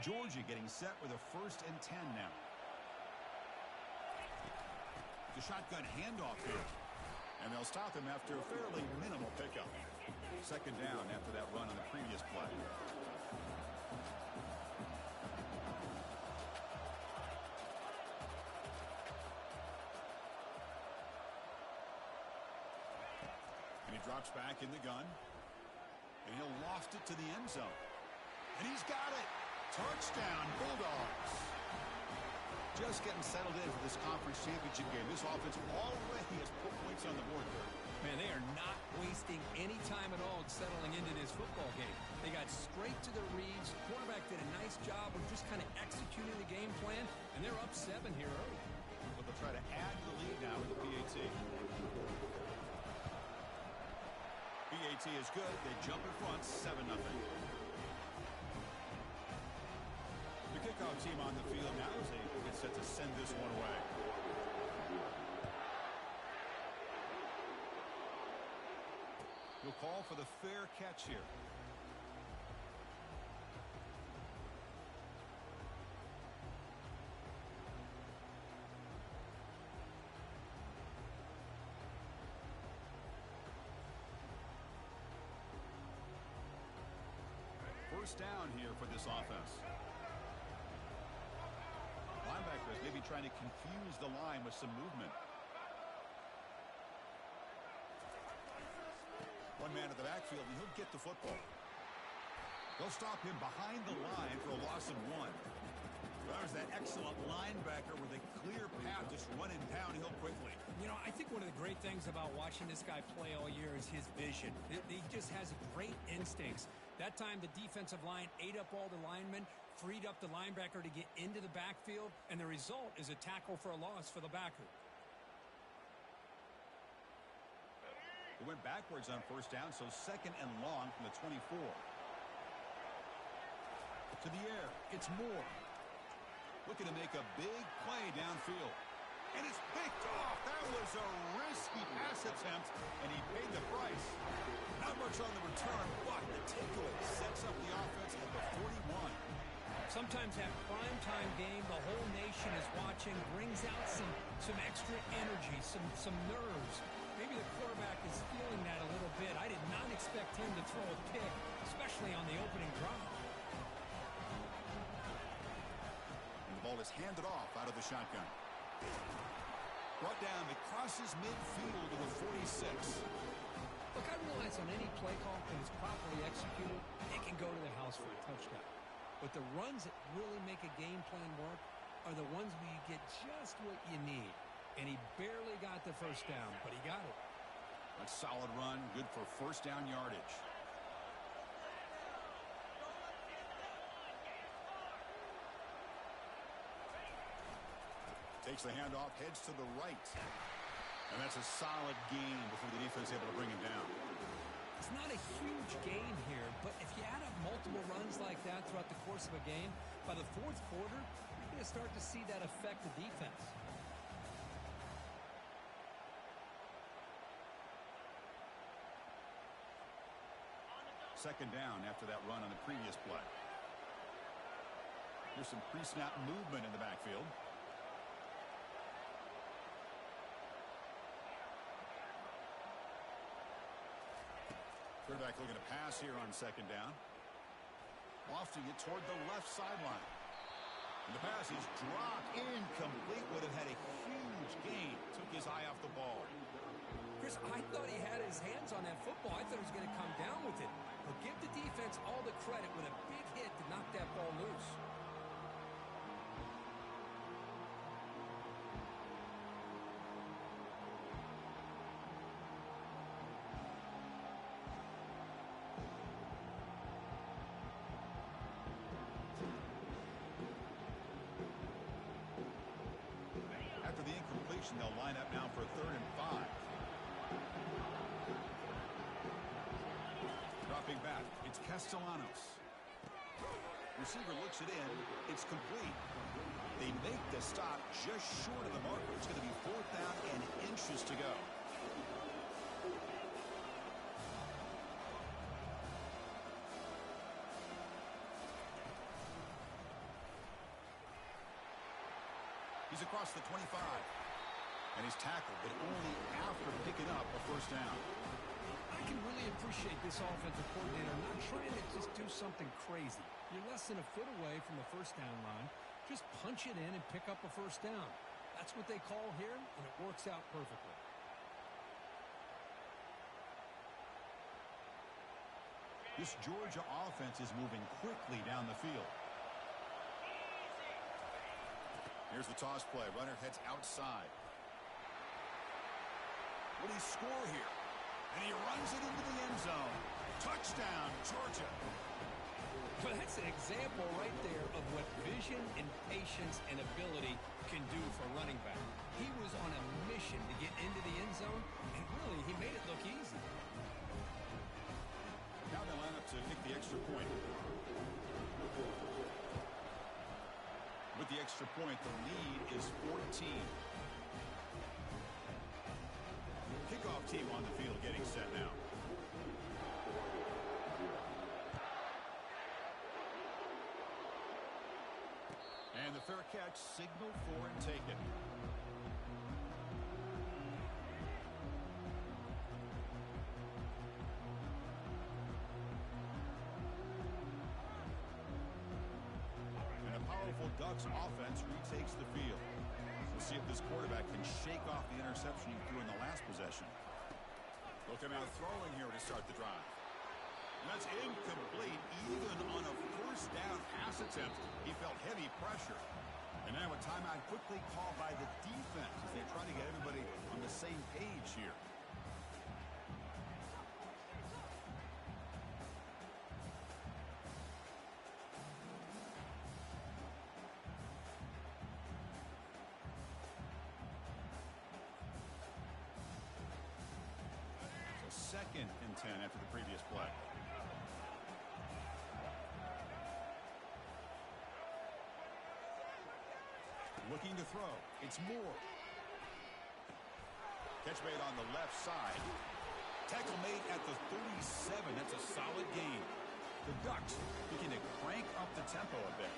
Georgia getting set with a 1st and 10 now. The shotgun handoff here. And they'll stop him after a fairly minimal pickup. 2nd down after that run on the previous play. And he drops back in the gun. And he'll loft it to the end zone. And he's got it. Touchdown, Bulldogs. Just getting settled in for this conference championship game. This offense already has put points on the board here. Man, they are not wasting any time at all settling into this football game. They got straight to the reads. Quarterback did a nice job of just kind of executing the game plan, and they're up 7 here early. But they'll try to add the lead now with the PAT. PAT is good. They jump in front, 7-0. The kickoff team on the field now as they get set to send this one away. He'll call for the fair catch here. First down here for this offense. Linebackers maybe trying to confuse the line with some movement. One man at the backfield, and he'll get the football. They'll stop him behind the line for a loss of 1. There's that excellent linebacker with a clear path, just running downhill quickly. You know, I think one of the great things about watching this guy play all year is his vision. He just has great instincts. That time, the defensive line ate up all the linemen, freed up the linebacker to get into the backfield, and the result is a tackle for a loss for the backer. It went backwards on first down, so 2nd and long from the 24. To the air, it's Moore. Looking to make a big play downfield. And it's picked off. That was a risky pass attempt, and he paid the price. Not much on the return, but the takeaway sets up the offense at the 41. Sometimes that primetime game, the whole nation is watching, brings out some extra energy, some nerves. Maybe the quarterback is feeling that a little bit. I did not expect him to throw a pick, especially on the opening drive. And the ball is handed off out of the shotgun. Brought down, it crosses midfield to the 46. Look, I realize on any play call, when it's properly executed, it can go to the house for a touchdown. But the runs that really make a game plan work are the ones where you get just what you need. And he barely got the first down, but he got it. A solid run, good for first down yardage. Takes the handoff, heads to the right. And that's a solid gain before the defense is able to bring him down. It's not a huge gain here, but if you add up multiple runs like that throughout the course of a game, by the 4th quarter, you're going to start to see that affect the defense. Second down after that run on the previous play. Here's some pre-snap movement in the backfield. Quarterback looking to pass here on second down. Lofting it toward the left sideline. And the pass is dropped incomplete. Would have had a huge gain. Took his eye off the ball. Chris, I thought he had his hands on that football. I thought he was going to come down with it. But give the defense all the credit with a big hit to knock that ball loose. After the incompletion, they'll line up now for a 3rd and 5. Dropping back, it's Castellanos. Receiver looks it in. It's complete. They make the stop just short of the marker. It's going to be 4th down and inches to go. He's across the 25. And he's tackled, but only after picking up a first down. I can really appreciate this offensive coordinator not trying to just do something crazy. You're less than a foot away from the first down line. Just punch it in and pick up a first down. That's what they call here, and it works out perfectly. This Georgia offense is moving quickly down the field. Here's the toss play. Runner heads outside. Will he score here? And he runs it into the end zone. Touchdown, Georgia. Well, that's an example right there of what vision and patience and ability can do for a running back. He was on a mission to get into the end zone, and really, he made it look easy. Now they line up to kick the extra point. With the extra point, the lead is 14. Kickoff team on the field getting set now. And the fair catch signaled for and taken. And a powerful Ducks offense retakes the field. We'll see if this quarterback can shake off the interception he threw in the last possession. Look him out throwing here to start the drive. And that's incomplete. Even on a first down pass attempt, he felt heavy pressure. And now a timeout quickly called by the defense as they try to get everybody on the same page here. So 2nd and 10 after the previous play. Looking to throw. It's Moore. Catch made on the left side. Tackle made at the 37. That's a solid gain. The Ducks looking to crank up the tempo a bit.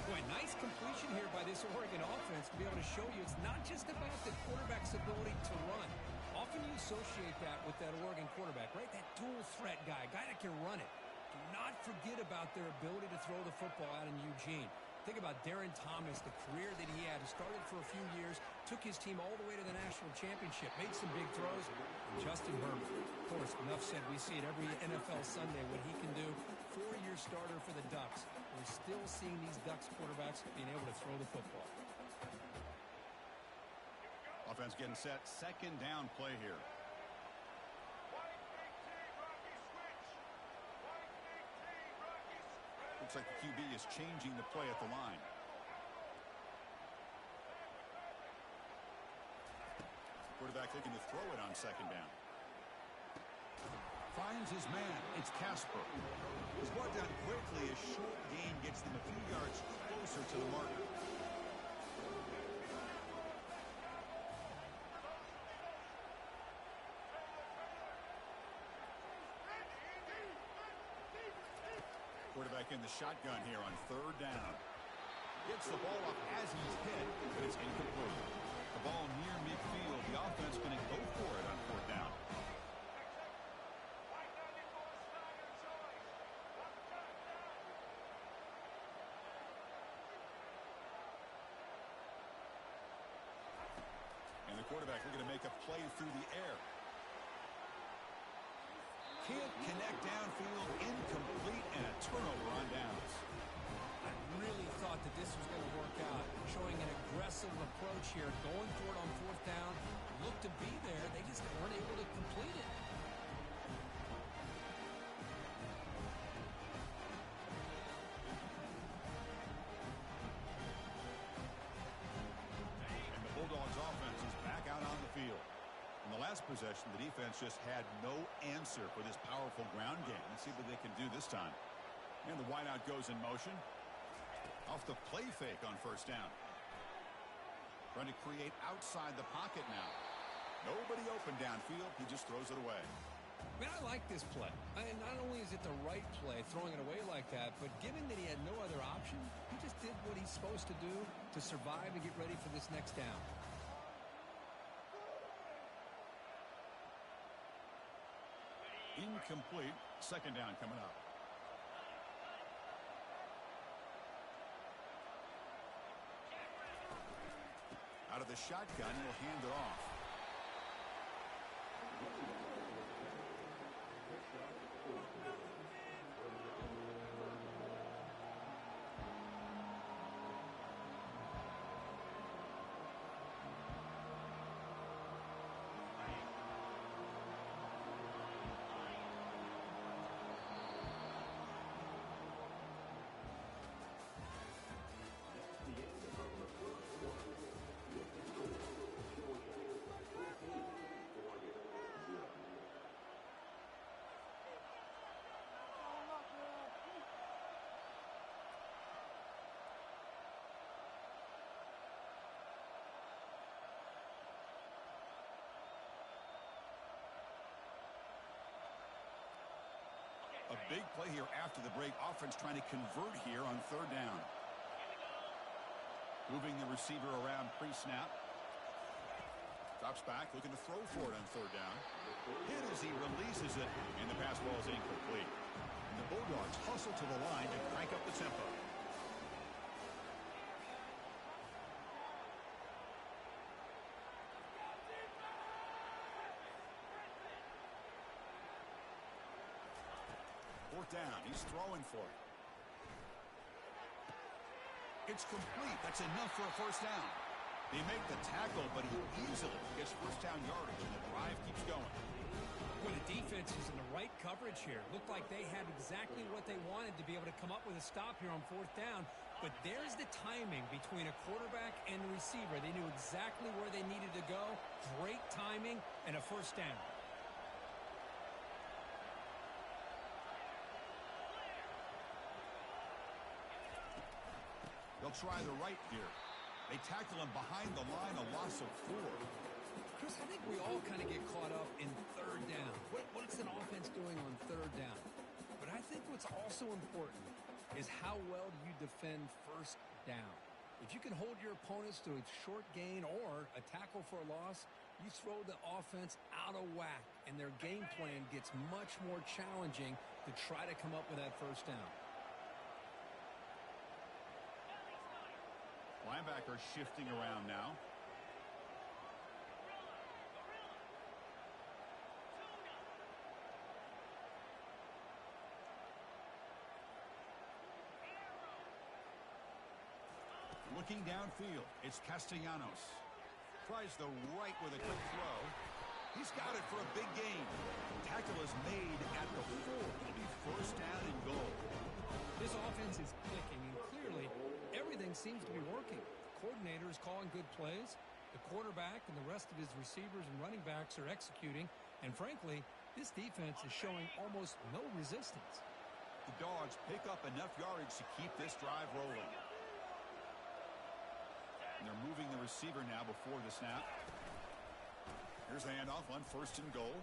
Boy, nice completion here by this Oregon offense to be able to show you it's not just about the quarterback's ability to run. Often you associate that with that Oregon quarterback, right? That dual threat guy that can run it. Do not forget about their ability to throw the football out in Eugene. Think about Darren Thomas, the career that he had. He started for a few years, took his team all the way to the national championship, made some big throws. And Justin Herbert, of course, enough said, we see it every NFL Sunday, what he can do. 4-year starter for the Ducks. We're still seeing these Ducks quarterbacks being able to throw the football. Offense getting set. 2nd down play here. Looks like the QB is changing the play at the line. Quarterback looking to throw it on 2nd down. Finds his man. It's Casper. He's brought down quickly. A short gain gets them a few yards closer to the marker. Quarterback in the shotgun here on 3rd down. Gets the ball up as he's hit, but it's incomplete. The ball near midfield. The offense going to go for it on 4th down. And the quarterback looking to make a play through the air. Can't connect downfield, incomplete, and a turnover on downs. I really thought that this was going to work out, showing an aggressive approach here, going for it on 4th down. Looked to be there. They just weren't able to complete it. And the Bulldogs offense is back out on the field. In the last possession, the defense just had no answer for this powerful ground game. Let's see what they can do this time. And the wideout goes in motion. Off the play fake on 1st down. Trying to create outside the pocket now. Nobody open downfield. He just throws it away. Man, I like this play. And not only is it the right play, throwing it away like that, but given that he had no other option, he just did what he's supposed to do to survive and get ready for this next down. Incomplete. Second down coming up. Out of the shotgun, he'll hand it off. A big play here after the break. Offense trying to convert here on third down. Moving the receiver around pre-snap. Drops back, looking to throw for it on third down. Hit as he releases it, and the pass ball is incomplete. And the Bulldogs hustle to the line to crank up the tempo. Fourth down, he's throwing for it. It's complete. That's enough for a first down. They make the tackle, but he easily gets first down yardage, and the drive keeps going. Well, the defense is in the right coverage here. Looked like they had exactly what they wanted to be able to come up with a stop here on fourth down. But there's the timing between a quarterback and the receiver. They knew exactly where they needed to go. Great timing and a first down. They'll try the right here. They tackle him behind the line, a loss of 4. Chris, I think we all kind of get caught up in third down. What's an offense doing on third down? But I think what's also important is how well do you defend first down. If you can hold your opponents to a short gain or a tackle for a loss, you throw the offense out of whack, and their game plan gets much more challenging to try to come up with that first down. Linebacker shifting around now. Looking downfield, it's Castellanos. Tries the right with a quick throw. He's got it for a big gain. Tackle is made at the 4. It'll be first down and goal. This offense is clicking, and clearly everything seems to be working. The coordinator is calling good plays. The quarterback and the rest of his receivers and running backs are executing. And frankly, this defense is showing almost no resistance. The Dogs pick up enough yardage to keep this drive rolling. And they're moving the receiver now before the snap. Here's the handoff on first and goal.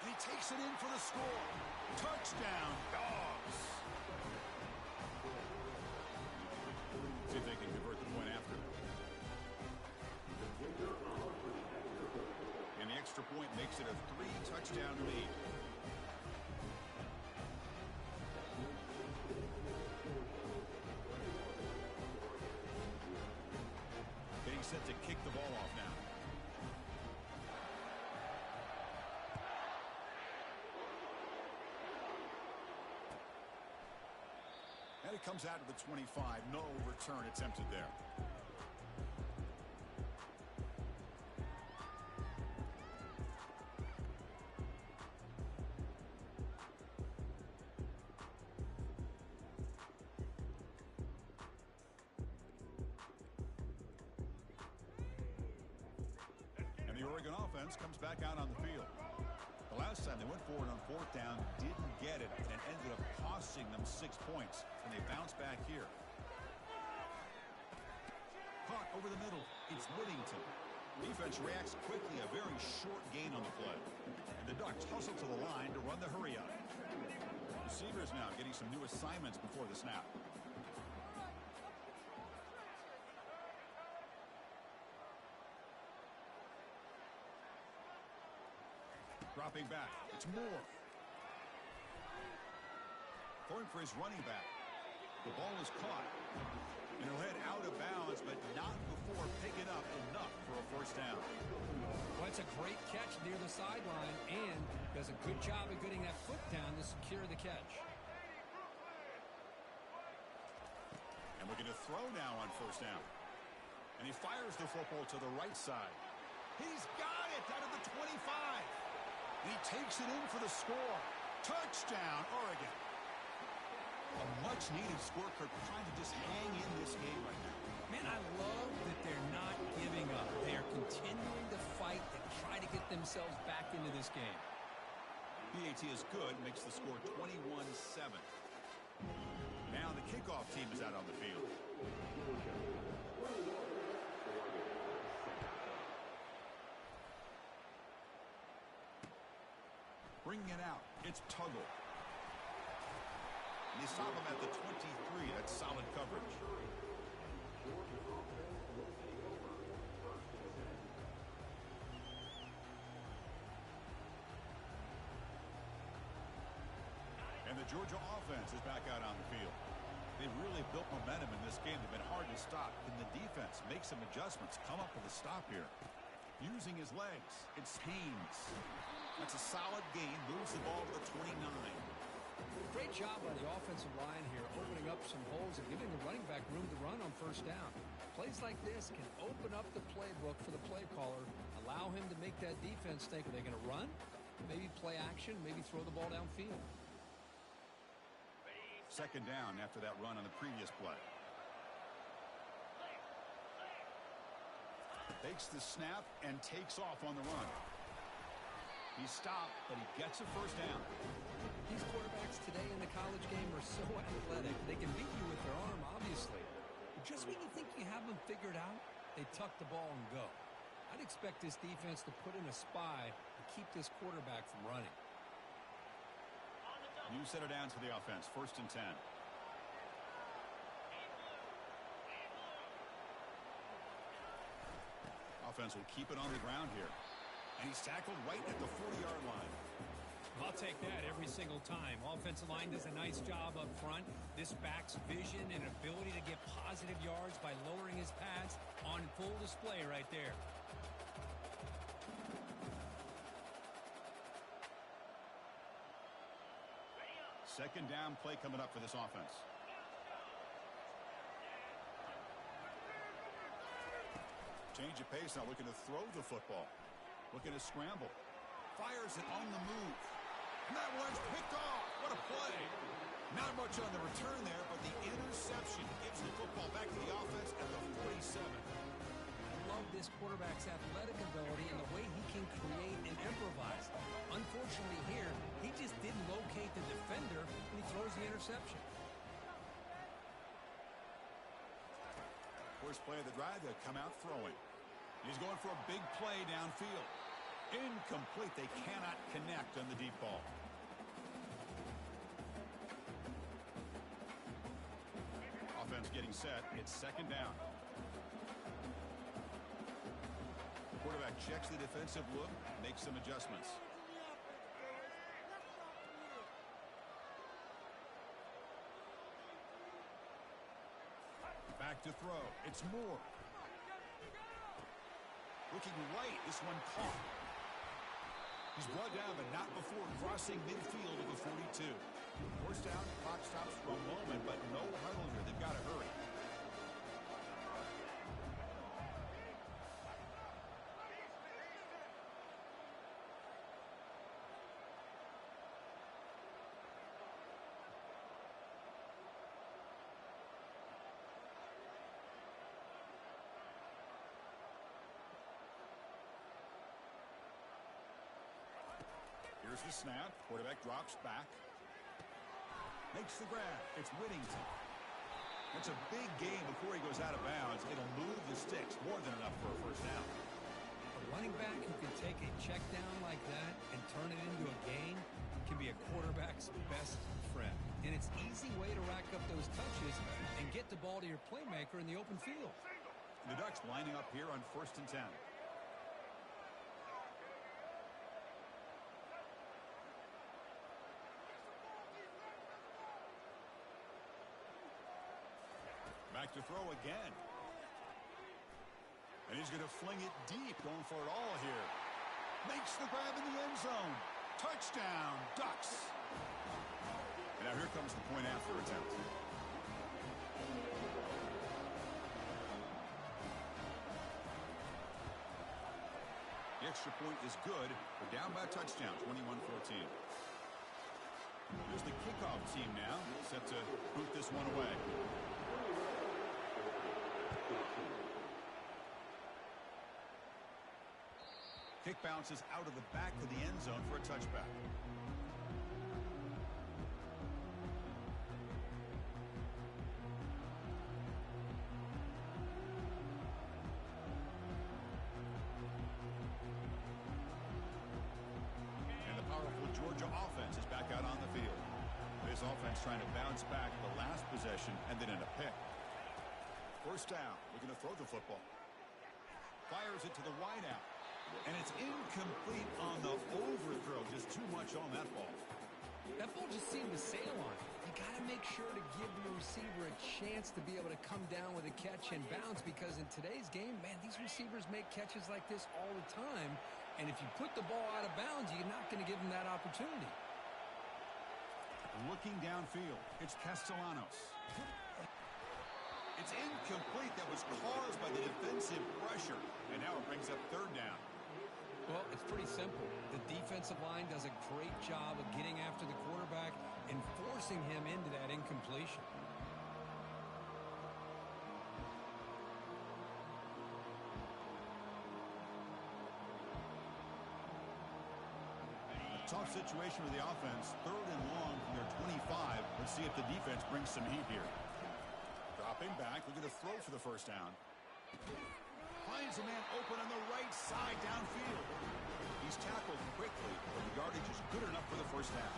And he takes it in for the score. Touchdown, Dogs. See if they can convert the point after. And the extra point makes it a 3-touchdown lead. Getting set to kick the ball off now. And it comes out to the 25. No return attempted there. And the Oregon offense comes back out on the field. The last time they went for it on fourth down, didn't get it, and ended up costing them 6 points. And they bounce back here. Caught over the middle. It's Whittington. Defense reacts quickly. A very short gain on the play. And the Ducks hustle to the line to run the hurry up. Receivers now getting some new assignments before the snap. Dropping back. It's Moore. Throwing for his running back. The ball is caught. And he'll head out of bounds, but not before picking up enough for a first down. Well, it's a great catch near the sideline and does a good job of getting that foot down to secure the catch. And we're going to throw now on first down. And he fires the football to the right side. He's got it out of the 25. And he takes it in for the score. Touchdown, Oregon. A much-needed score. Kirk trying to just hang in this game right now. Man, I love that they're not giving up. They are continuing to fight and try to get themselves back into this game. PAT is good, makes the score 21-7. Now the kickoff team is out on the field. Bringing it out, it's Tuggle. And they stop him at the 23. That's solid coverage. And the Georgia offense is back out on the field. They've really built momentum in this game. They've been hard to stop. Can the defense make some adjustments? Come up with a stop here. Using his legs, it's Haynes. That's a solid gain. Moves the ball to the 29. Great job by the offensive line here, opening up some holes and giving the running back room to run on first down. Plays like this can open up the playbook for the play caller, allow him to make that defense think, are they going to run? Maybe play action, maybe throw the ball downfield. Second down after that run on the previous play. Takes the snap and takes off on the run. He's stopped, but he gets a first down. These quarterbacks today in the college game are so athletic. They can beat you with their arm, obviously. But just when you think you have them figured out, they tuck the ball and go. I'd expect this defense to put in a spy to keep this quarterback from running. New set of downs for the offense. First and 10. Offense will keep it on the ground here. And he's tackled right at the 40-yard line. I'll take that every single time. Offensive line does a nice job up front. This back's vision and ability to get positive yards by lowering his pads on full display right there. Second down play coming up for this offense. Change of pace now, looking to throw the football. Looking to scramble. Fires it on the move. And that one's picked off. What a play. Not much on the return there, but the interception gives the football back to the offense at the 47. I love this quarterback's athletic ability and the way he can create and improvise. Unfortunately here, he just didn't locate the defender when he throws the interception. First play of the drive, they'll come out throwing. He's going for a big play downfield. Incomplete. They cannot connect on the deep ball. Offense getting set. It's second down. Quarterback checks the defensive look, makes some adjustments. Back to throw. It's Moore. Looking right. This one caught. He's brought down, but not before crossing midfield of the 42. Forced down, clock stops for a moment, but no huddle here. They've got to hurry. Here's the snap. Quarterback drops back. Makes the grab. It's Whittington. That's a big gain before he goes out of bounds. It'll move the sticks. More than enough for a first down. A running back who can take a check down like that and turn it into a gain can be a quarterback's best friend. And it's an easy way to rack up those touches and get the ball to your playmaker in the open field. The Ducks lining up here on 1st and 10. Back to throw again. And he's going to fling it deep, going for it all here. Makes the grab in the end zone. Touchdown, Ducks. And now here comes the point after attempt. The extra point is good. We're down by a touchdown, 21-14. Here's the kickoff team now, set to boot this one away. Kick bounces out of the back of the end zone for a touchback. And the powerful Georgia offense is back out on the field. This offense trying to bounce back the last possession and then in a pick. 1st down, looking to throw the football. Fires it to the wideout. And it's incomplete on the overthrow. Just too much on that ball. That ball just seemed to sail on it. You got to make sure to give the receiver a chance to be able to come down with a catch and bounce, because in today's game, man, these receivers make catches like this all the time. And if you put the ball out of bounds, you're not going to give them that opportunity. Looking downfield, it's Castellanos. It's incomplete. That was caused by the defensive pressure. And now it brings up 3rd down. Well, it's pretty simple. The defensive line does a great job of getting after the quarterback and forcing him into that incompletion. A tough situation with the offense. 3rd and long from their 25. Let's see if the defense brings some heat here. Dropping back, looking to throw for the 1st down. Finds a man open on the right side downfield. He's tackled quickly, but the yardage is good enough for the 1st down.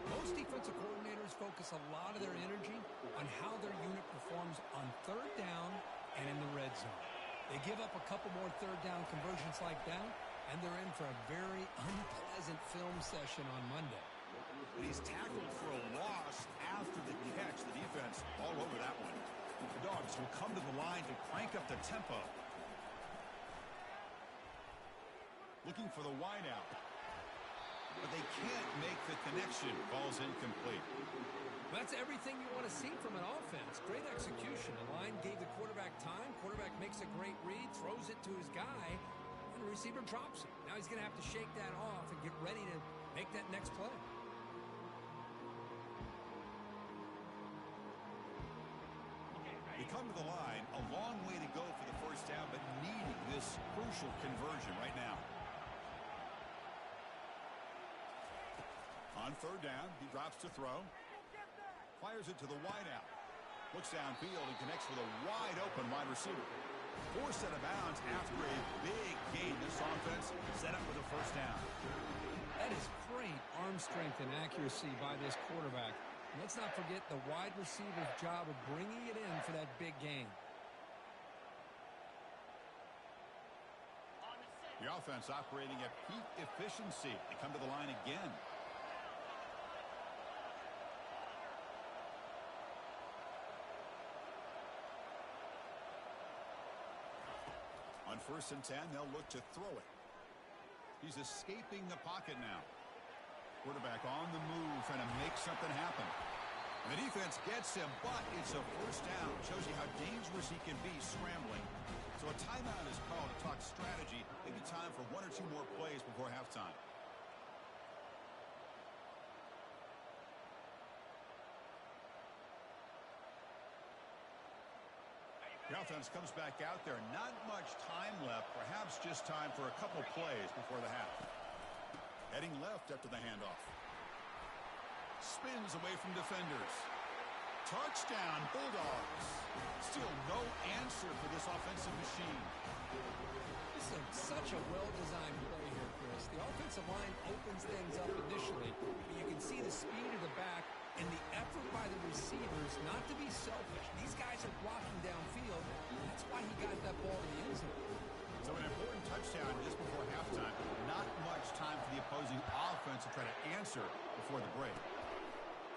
Most defensive coordinators focus a lot of their energy on how their unit performs on 3rd down and in the red zone. They give up a couple more 3rd down conversions like that, and they're in for a very unpleasant film session on Monday. But he's tackled for a loss after the catch. The defense all over that one. The Dogs will come to the line to crank up the tempo. Looking for the wideout. But they can't make the connection. Ball's incomplete. That's everything you want to see from an offense. Great execution. The line gave the quarterback time. Quarterback makes a great read, throws it to his guy, and the receiver drops it. Now he's going to have to shake that off and get ready to make that next play. They come to the line, a long way to go for the 1st down, but needing this crucial conversion right now. On 3rd down, he drops to throw. Fires it to the wideout. Looks downfield and connects with a wide open wide receiver. Forced out of bounds after a big gain. This offense set up with a 1st down. That is great arm strength and accuracy by this quarterback. Let's not forget the wide receiver's job of bringing it in for that big gain. The offense operating at peak efficiency. They come to the line again. On 1st and 10, they'll look to throw it. He's escaping the pocket now. Quarterback on the move, trying to make something happen. And the defense gets him, but it's a 1st down. Shows you how dangerous he can be scrambling. So a timeout is called to talk strategy. Maybe time for 1 or 2 more plays before halftime. The offense comes back out there. Not much time left. Perhaps just time for a couple plays before the half. Heading left after the handoff. Spins away from defenders. Touchdown, Bulldogs. Still no answer for this offensive machine. This is such a well-designed play here. Chris. The offensive line opens things up initially, but you can see the speed of the back and the effort by the receivers not to be selfish. These guys are blocking downfield. That's why he got that ball to the end zone. So an important touchdown just before halftime. Not much time for the opposing offense to try to answer before the break.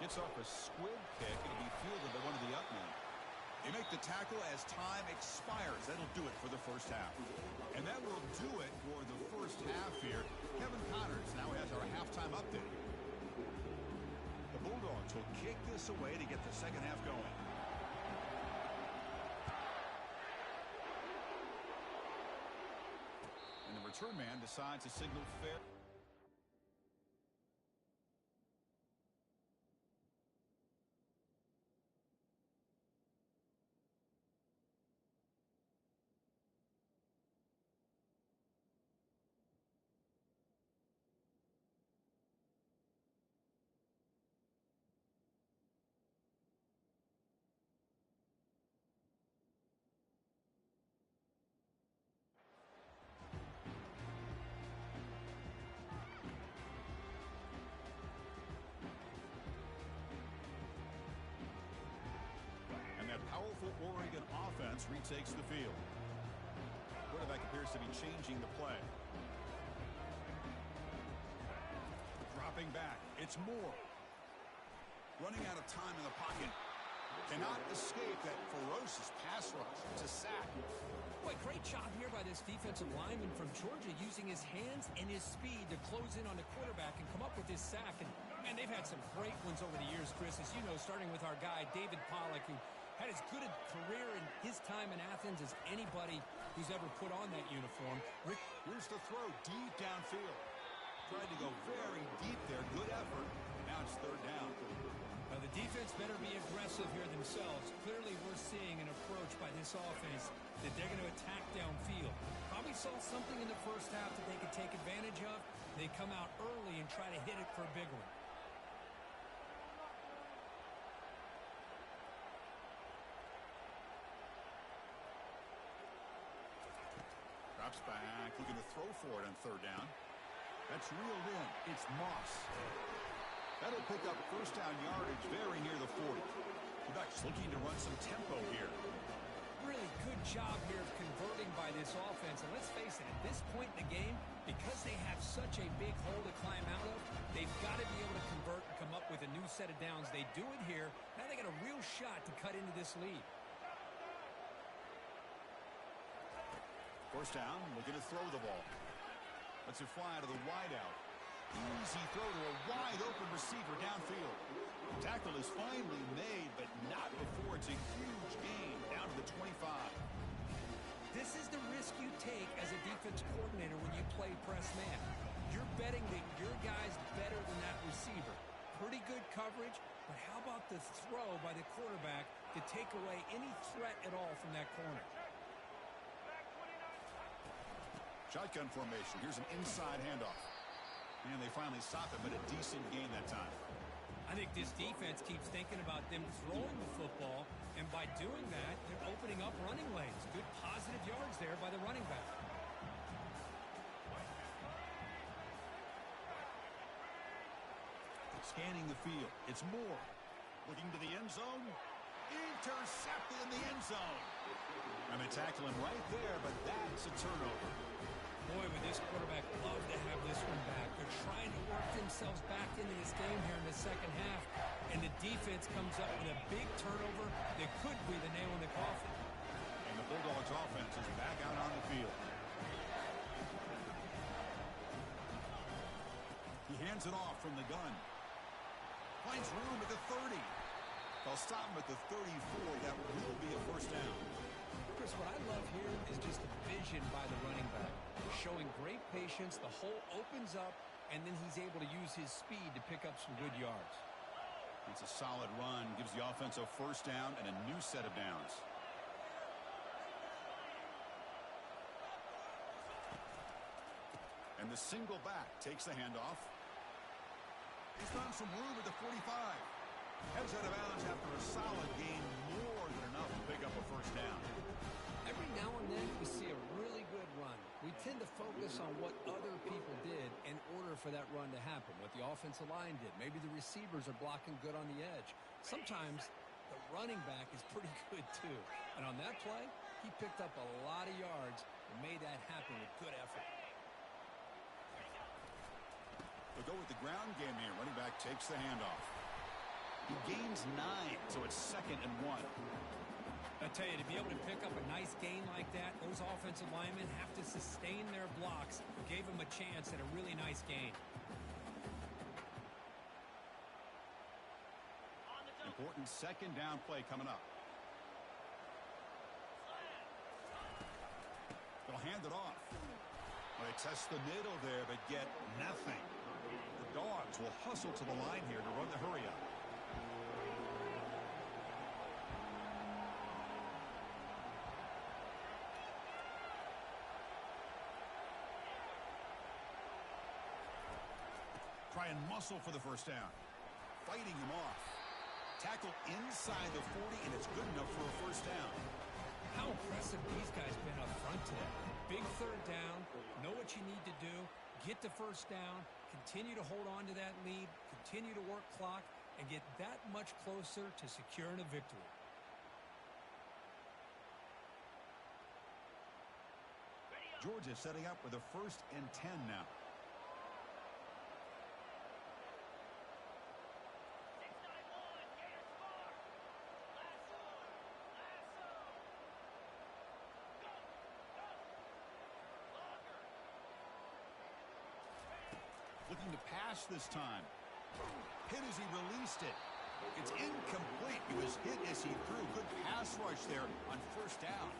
Gets off a squib kick. It'll be fielded by one of the up men. They make the tackle as time expires. That'll do it for the first half. And that will do it for the first half here. Kevin Connors now has our halftime update. The Bulldogs will kick this away to get the second half going. And the return man decides to signal fair. Powerful Oregon offense retakes the field. Quarterback appears to be changing the play. Dropping back. It's Moore. Running out of time in the pocket. Cannot escape that ferocious pass rush. It's a sack. Boy, great job here by this defensive lineman from Georgia using his hands and his speed to close in on the quarterback and come up with this sack. And, man, they've had some great ones over the years, Chris, as you know, starting with our guy, David Pollack, who had as good a career in his time in Athens as anybody who's ever put on that uniform. Here's the throw deep downfield. Tried to go very deep there. Good effort. Now it's third down. Now the defense better be aggressive here themselves. Clearly we're seeing an approach by this offense that they're going to attack downfield. Probably saw something in the first half that they could take advantage of. They come out early and try to hit it for a big one. Drops back, looking to throw for it on third down. That's reeled in. It's Moss. That'll pick up first down yardage very near the 40. Ducks looking to run some tempo here. Really good job here of converting by this offense. And let's face it, at this point in the game, because they have such a big hole to climb out of, they've got to be able to convert and come up with a new set of downs. They do it here. Now they got a real shot to cut into this lead. First down, looking to throw the ball. Lets it fly to the wideout. Easy throw to a wide-open receiver downfield. The tackle is finally made, but not before it's a huge gain down to the 25. This is the risk you take as a defense coordinator when you play press man. You're betting that your guy's better than that receiver. Pretty good coverage, but how about the throw by the quarterback to take away any threat at all from that corner? Shotgun formation. Here's an inside handoff. And they finally stop it, but a decent gain that time. I think this defense keeps thinking about them throwing the football, and by doing that, they're opening up running lanes. Good positive yards there by the running back. Scanning the field. It's Moore. Looking to the end zone. Intercepted in the end zone. And they tackle him right there, but that's a turnover. Boy, would this quarterback love to have this one back. They're trying to work themselves back into this game here in the second half, and the defense comes up with a big turnover that could be the nail in the coffin. And the Bulldogs offense is back out on the field. He hands it off from the gun. Finds room at the 30. They'll stop him at the 34. That will be a first down. Chris, what I love here is just the vision by the running back. Showing great patience, the hole opens up, and then he's able to use his speed to pick up some good yards. It's a solid run, gives the offense a first down and a new set of downs. And the single back takes the handoff. He's found some room at the 45. Heads out of bounds after a solid gain, more than enough to pick up a first down. Every now and then we see a really good run. We tend to focus on what other people did in order for that run to happen, what the offensive line did. Maybe the receivers are blocking good on the edge. Sometimes the running back is pretty good too. And on that play, he picked up a lot of yards and made that happen with good effort. We'll go with the ground game here. Running back takes the handoff. He gains 9, so it's 2nd and 1. I tell you, to be able to pick up a nice gain like that, those offensive linemen have to sustain their blocks. Gave him a chance at a really nice gain. Important 2nd down play coming up. They'll hand it off. Well, they test the middle there, but get nothing. The Dawgs will hustle to the line here to run the hurry up. Try and muscle for the first down. Fighting him off. Tackle inside the 40, and it's good enough for a first down. How impressive these guys been up front today. Big 3rd down. Know what you need to do. Get the first down. Continue to hold on to that lead. Continue to work clock and get that much closer to securing a victory. Georgia setting up with a 1st and 10 now. Looking to pass this time. Hit as he released it. It's incomplete. He was hit as he threw. Good pass rush there on first down.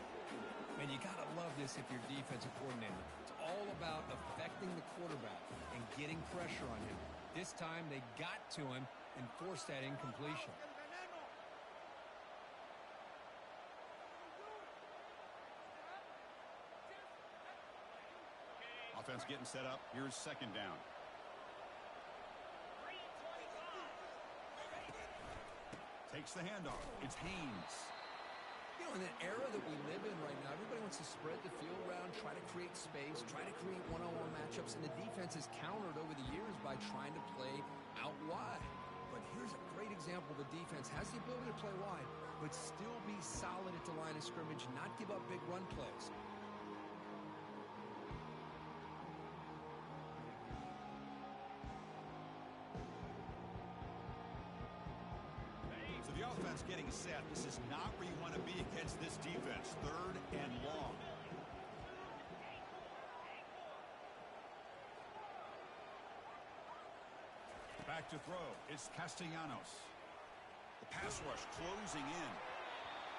And you got to love this if you're defensive coordinator. It's all about affecting the quarterback and getting pressure on him. This time they got to him and forced that incompletion. Offense getting set up. Here's 2nd down. Takes the handoff. It's Haynes. You know, in an era that we live in right now, everybody wants to spread the field around, try to create space, try to create one-on-one matchups, and the defense has countered over the years by trying to play out wide. But here's a great example. The defense has the ability to play wide, but still be solid at the line of scrimmage, not give up big run plays. The offense getting set. This is not where you want to be against this defense. 3rd and long. Back to throw. It's Castellanos. The pass rush closing in.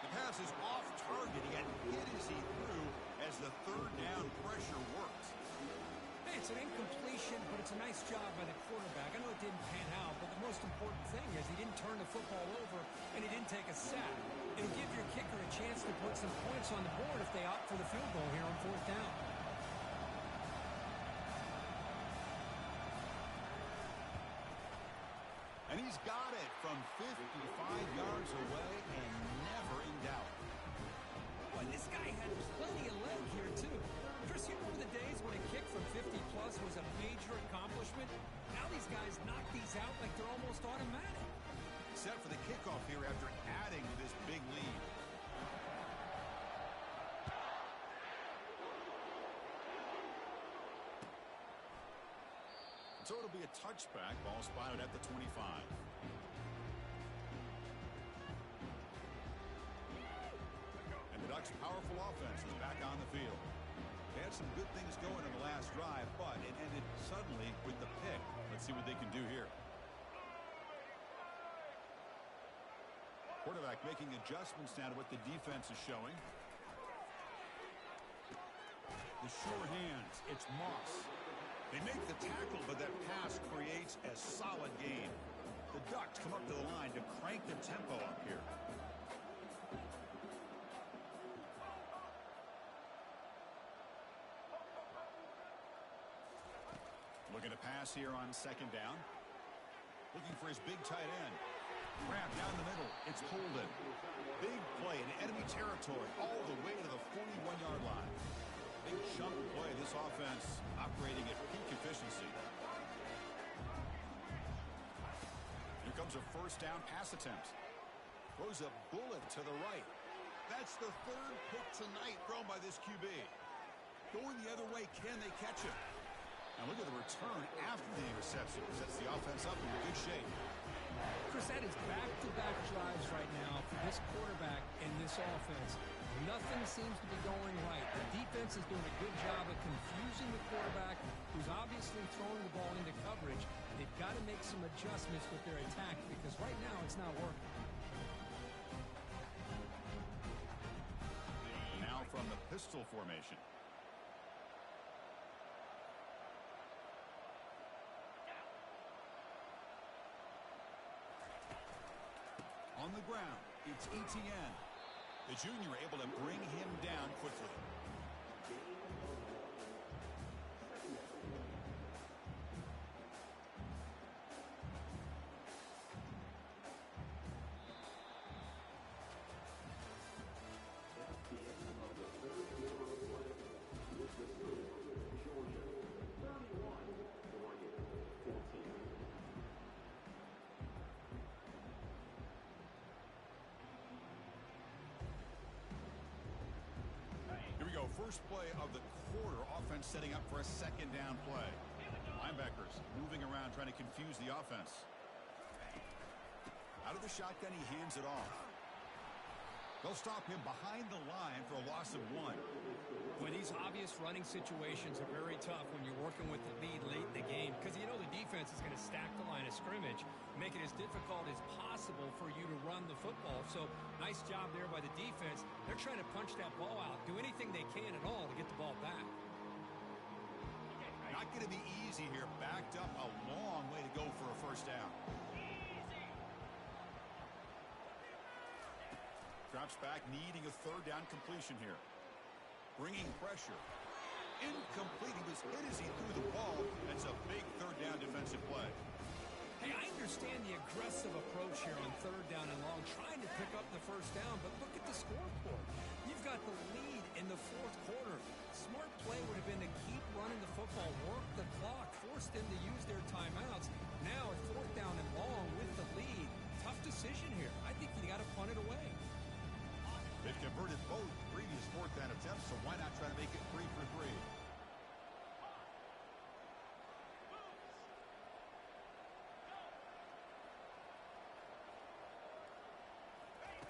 The pass is off target. He got hit as he threw as the 3rd down pressure worked. Hey, it's an incompletion, but it's a nice job by the quarterback. I know it didn't pan out, but the most important thing is he didn't turn the football over and he didn't take a sack. It'll give your kicker a chance to put some points on the board if they opt for the field goal here on 4th down. And he's got it from 55 yards away and never in doubt. Boy, this guy had plenty of leg here, too. Chris, you remember the days when a kick from 50-plus was a major accomplishment? Now these guys knock these out like they're almost automatic. Set for the kickoff here after adding to this big lead. So it'll be a touchback. Ball spotted at the 25. And the Ducks' powerful offense is back on the field. They had some good things going in the last drive, but it ended suddenly with the pick. Let's see what they can do here. Quarterback making adjustments now to what the defense is showing. The sure hands. It's Moss. They make the tackle, but that pass creates a solid gain. The Ducks come up to the line to crank the tempo up here. Looking to pass here on 2nd down. Looking for his big tight end. Grab down the middle. It's Holden. big play in enemy territory all the way to the 41-yard line. Big chunk play. This offense operating at peak efficiency. Here comes a first down pass attempt. Throws a bullet to the right. That's the third pick tonight thrown by this QB. Going the other way, can they catch him? Now look at the return after the interception. Sets the offense up in good shape. Chris, that is back-to-back drives right now for this quarterback and this offense. Nothing seems to be going right. The defense is doing a good job of confusing the quarterback, who's obviously throwing the ball into coverage. They've got to make some adjustments with their attack because right now it's not working. Now from the pistol formation. On the ground, it's ETN. The junior able to bring him down quickly. First play of the quarter, offense setting up for a second down play. Linebackers moving around trying to confuse the offense. Out of the shotgun, he hands it off. They'll stop him behind the line for a loss of 1. Well, these obvious running situations are very tough when you're working with the lead late in the game because you know the defense is going to stack the line of scrimmage, make it as difficult as possible for you to run the football. So nice job there by the defense. They're trying to punch that ball out, do anything they can at all to get the ball back. Not going to be easy here. Backed up a long way to go for a first down. Drops back, needing a third down completion here. Bringing pressure. Incomplete. He was hit as he threw the ball. That's a big third down defensive play. Hey, I understand the aggressive approach here on third down and long, trying to pick up the first down, but look at the scoreboard. You've got the lead in the fourth quarter. Smart play would have been to keep running the football, work the clock, force them to use their timeouts. Now at fourth down and long with the lead. Tough decision here. I think you got to punt it away. They've converted both previous fourth down attempts, so why not try to make it 3 for 3?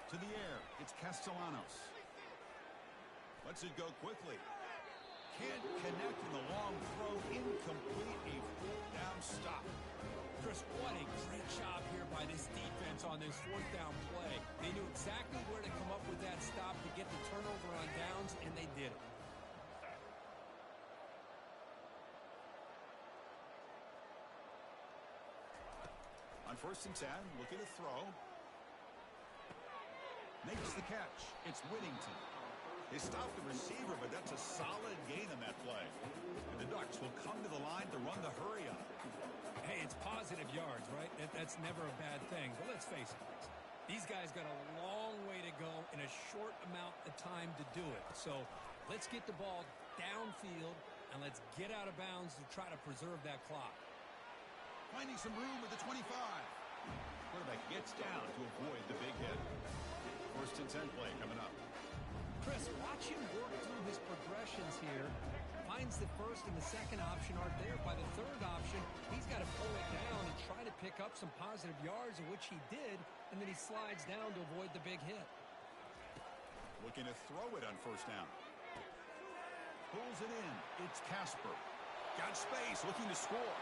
To the air, it's Castellanos. Lets it go quickly. Can't connect in the long throw. Incomplete. A fourth down stop. Chris, what a great job here by this defense on this fourth down play. They knew exactly where to come up with that stop to get the turnover on downs, and they did it. On 1st and 10, looking to throw. Makes the catch. It's Whittington. They stopped the receiver, but that's a solid gain on that play. And the Ducks will come to the line to run the hurry up. Hey, it's positive yards, right? That's never a bad thing. But let's face it, these guys got a long way to go in a short amount of time to do it. So let's get the ball downfield, and let's get out of bounds to try to preserve that clock. Finding some room at the 25. Quarterback gets down to avoid the big hit. 1st and 10 play coming up. Chris, watch him work through his progressions here. Finds the first and the second option aren't there. By the third option, he's got to pull it down and try to pick up some positive yards, of which he did, and then he slides down to avoid the big hit. Looking to throw it on 1st down. Pulls it in. It's Casper. Got space, looking to score.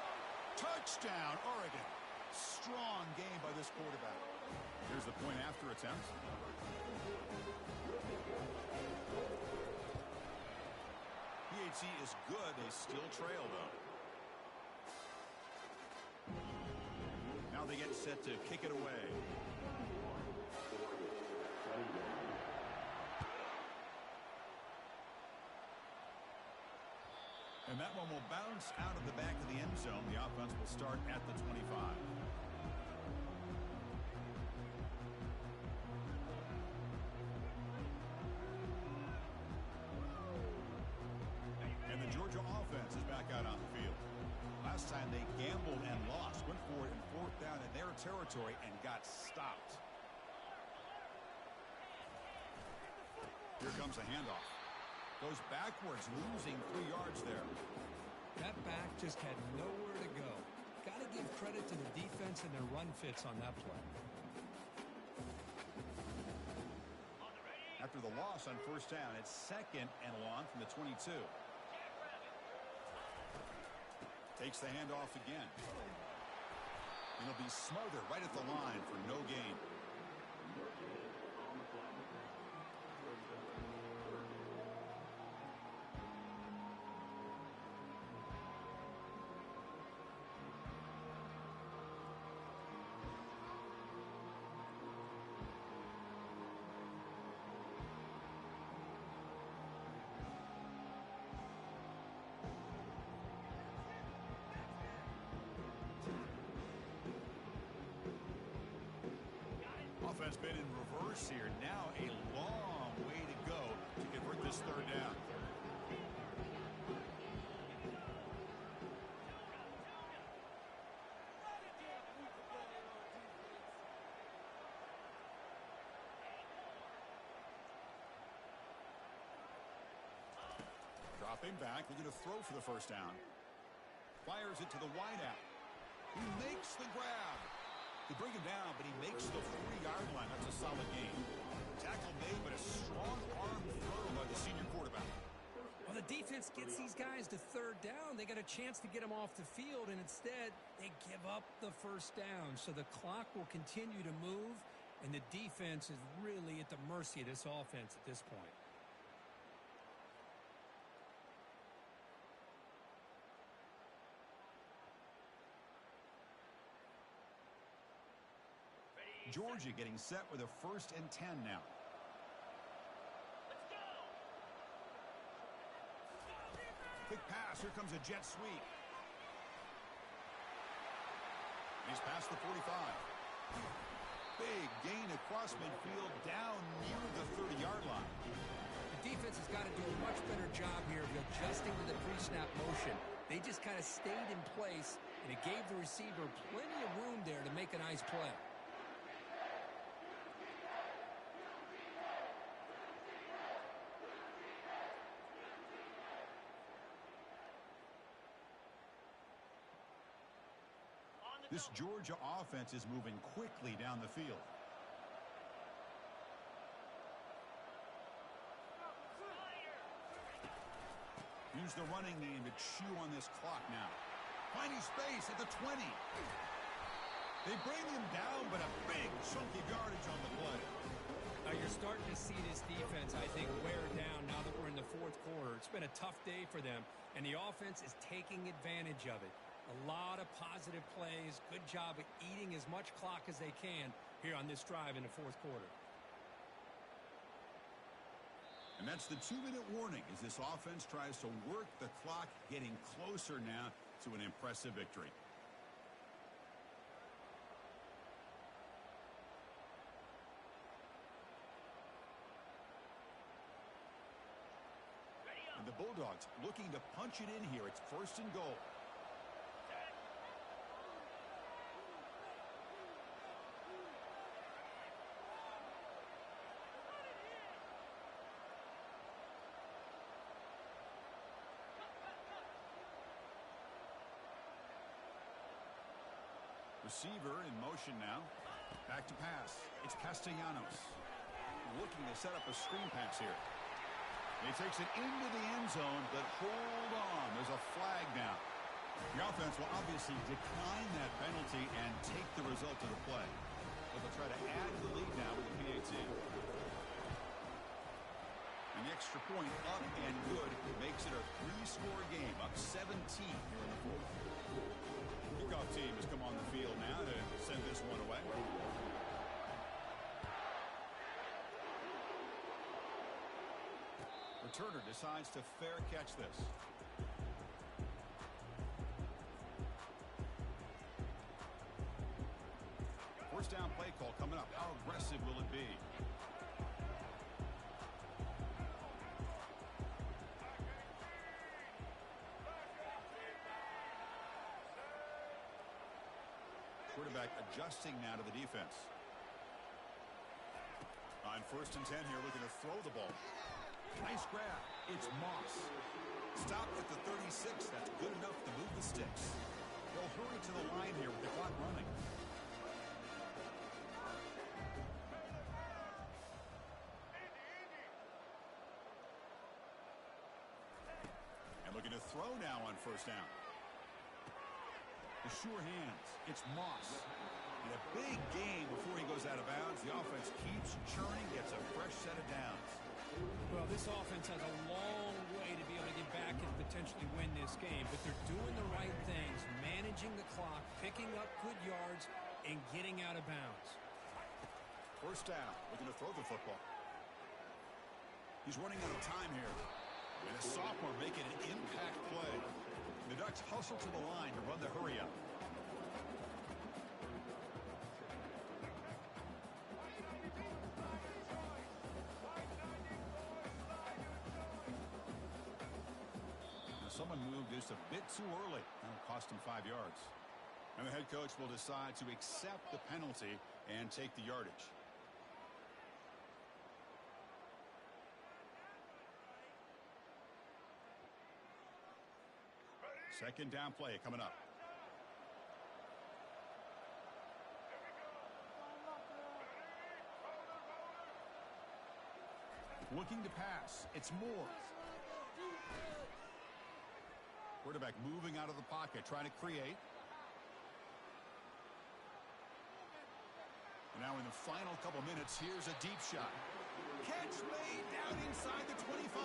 Touchdown, Oregon. Strong game by this quarterback. Here's the point after attempt. PHC is good. They still trail, though. Now they get set to kick it away. And that one will bounce out of the back of the end zone. The offense will start at the 25. territory and got stopped. Here comes a handoff. Goes backwards, losing 3 yards there. That back just had nowhere to go. Got to give credit to the defense and their run fits on that play. After the loss on first down, it's 2nd and long from the 22. Takes the handoff again. And he'll be smothered right at the line for no gain. Offense been in reverse here. Now a long way to go to convert this 3rd down. Dropping back, looking to throw for the first down. Fires it to the wideout. He makes the grab. They bring him down, but he makes the 3-yard line. That's a solid gain. Tackle made, but a strong arm throw by the senior quarterback. Well, the defense gets these guys to 3rd down. They got a chance to get them off the field, and instead they give up the first down. So the clock will continue to move, and the defense is really at the mercy of this offense at this point. Georgia getting set with a 1st and 10 now. Let's go. Quick pass. Here comes a jet sweep. He's past the 45. Big gain across midfield down near the 30-yard line. The defense has got to do a much better job here of adjusting to the pre-snap motion. They just kind of stayed in place, and it gave the receiver plenty of room there to make a nice play. This Georgia offense is moving quickly down the field. Use the running game to chew on this clock now. Finding space at the 20. They bring him down, but a big chunky yardage on the play. Now you're starting to see this defense, I think, wear down now that we're in the 4th quarter. It's been a tough day for them, and the offense is taking advantage of it. A lot of positive plays. Good job of eating as much clock as they can here on this drive in the 4th quarter. And that's the 2-minute warning as this offense tries to work the clock, getting closer now to an impressive victory. And the Bulldogs looking to punch it in here. It's 1st and goal. Receiver in motion now. Back to pass. It's Castellanos. Looking to set up a screen pass here. He takes it into the end zone, but hold on. There's a flag down. The offense will obviously decline that penalty and take the result of the play. But they'll try to add to the lead now with the PAT. And the extra point up and good makes it a 3-score game, up 17 here in the 4th. Kickoff team has come on the field now to send this one away. Returner decides to fair catch this. First down play call coming up. How aggressive will it be? Quarterback adjusting now to the defense. On 1st and 10 here, looking to throw the ball. Nice grab. It's Moss. Stopped at the 36. That's good enough to move the sticks. They'll hurry to the line here with the clock running. And looking to throw now on 1st down. The sure hands. It's Moss. In a big game before he goes out of bounds. The offense keeps churning, gets a fresh set of downs. Well, this offense has a long way to be able to get back and potentially win this game, but they're doing the right things, managing the clock, picking up good yards, and getting out of bounds. 1st down, looking to throw the football. He's running out of time here. And a sophomore making an impact play. The Ducks hustle to the line to run the hurry up. Someone moved just a bit too early. That'll cost him 5 yards. And the head coach will decide to accept the penalty and take the yardage. Second down play coming up. Looking to pass. It's Moore. Quarterback moving out of the pocket, trying to create. And now in the final couple minutes, here's a deep shot. Catch made down inside the 25.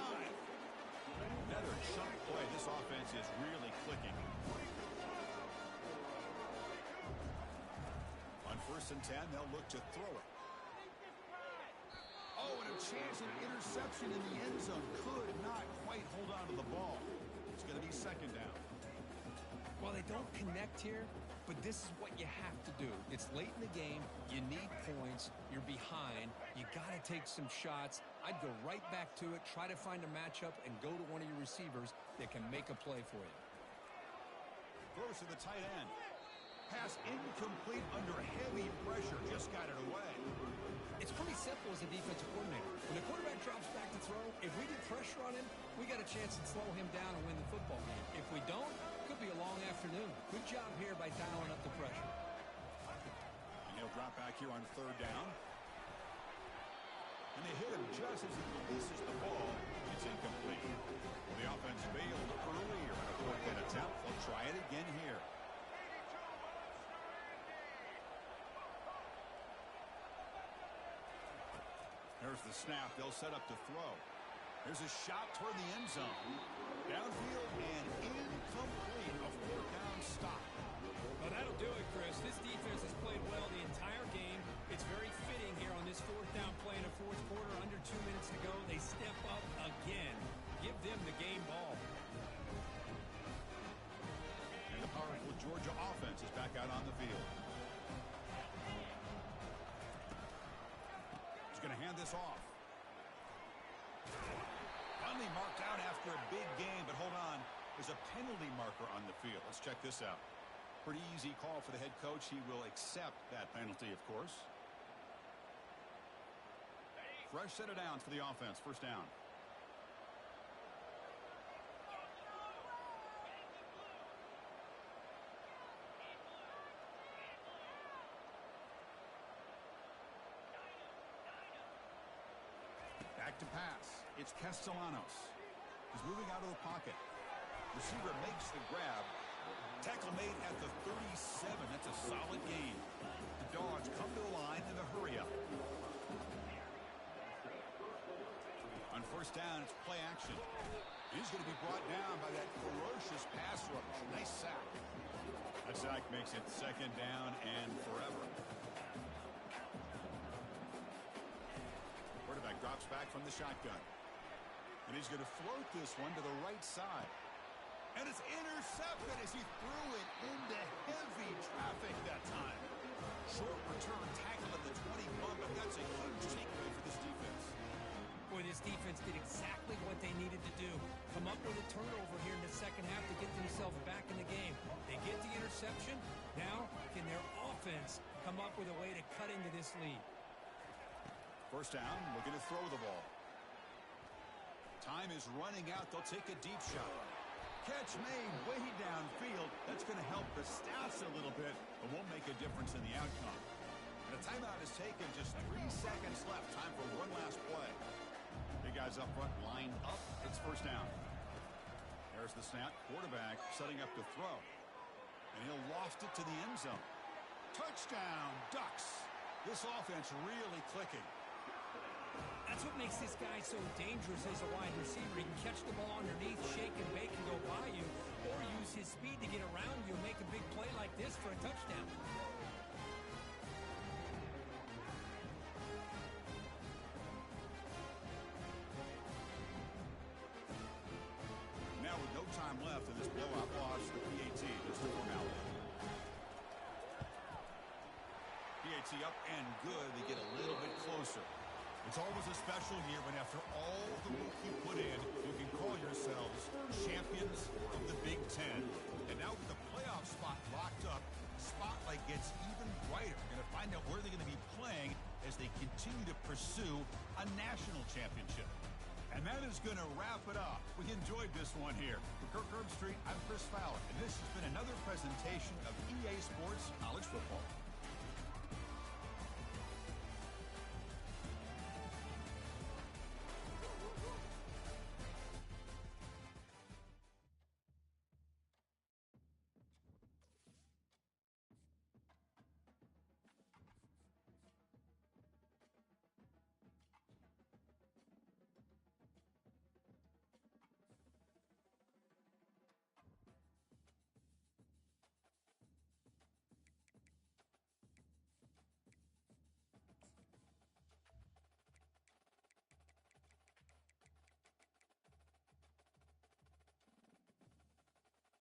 Another chunk play. This offense is really clicking. On 1st and 10, they'll look to throw it. Oh, and a chance at interception in the end zone. Could not quite hold on to the ball. It's going to be 2nd down. Well, they don't connect here, but this is what you have to do. It's late in the game. You need points. You're behind. You got to take some shots. I'd go right back to it, try to find a matchup, and go to one of your receivers that can make a play for you. Throws to the tight end. Pass incomplete under heavy pressure. Just got it away. It's pretty simple as a defensive coordinator. When the quarterback drops back to throw, if we get pressure on him, we got a chance to slow him down and win the football game. If we don't, it could be a long afternoon. Good job here by dialing up the pressure. And he'll drop back here on 3rd down. And they hit him just as he releases the ball. It's incomplete. Well, the offense failed earlier in a 4th down attempt. They'll try it again here. There's the snap. They'll set up to throw. There's a shot toward the end zone. Downfield and incomplete. A 4th down stop. Well, that'll do it, Chris. This defense has played well the entire game. It's very fitting here on this 4th down play in the 4th quarter. Under 2 minutes to go. They step up again. Give them the game ball. And the powerful Georgia offense is back out on the field. Going to hand this off. Finally marked out after a big game, but hold on. There's a penalty marker on the field. Let's check this out. Pretty easy call for the head coach. He will accept that penalty, of course. Fresh set of downs for the offense. 1st down. Back to pass. It's Castellanos. He's moving out of the pocket. Receiver makes the grab. Tackle made at the 37. That's a solid gain. The Dawgs come to the line in the hurry up. On 1st down, it's play action. He's going to be brought down by that ferocious pass rush. Nice sack. That sack makes it 2nd down and forever. Quarterback drops back from the shotgun. And he's going to float this one to the right side. And it's intercepted as he threw it into heavy traffic that time. Short return tackle at the 20 bump, and that's a huge takeaway for this defense. Boy, this defense did exactly what they needed to do. Come up with a turnover here in the 2nd half to get themselves back in the game. They get the interception, Now, can their offense come up with a way to cut into this lead? First down, looking to throw the ball. Time is running out. They'll take a deep shot. Catch made way downfield. That's going to help the stats a little bit, but won't make a difference in the outcome. And a timeout is taken. Just 3 seconds left. Time for one last play. Big guys up front lined up. It's first down. There's the snap. Quarterback setting up to throw. And he'll loft it to the end zone. Touchdown, Ducks. This offense really clicking. That's what makes this guy so dangerous as a wide receiver. He can catch the ball underneath, shake and bake and go by you, or use his speed to get around you and make a big play like this for a touchdown. Now with no time left in this blowout loss, the PAT is the formality. PAT up and good. They get a little bit closer. It's always a special year when after all the work you put in, you can call yourselves champions of the Big Ten. And now with the playoff spot locked up, the spotlight gets even brighter. Going to find out where they're going to be playing as they continue to pursue a national championship. And that is going to wrap it up. We enjoyed this one here. For Kirk Herbstreit, I'm Chris Fowler, and this has been another presentation of EA Sports College Football.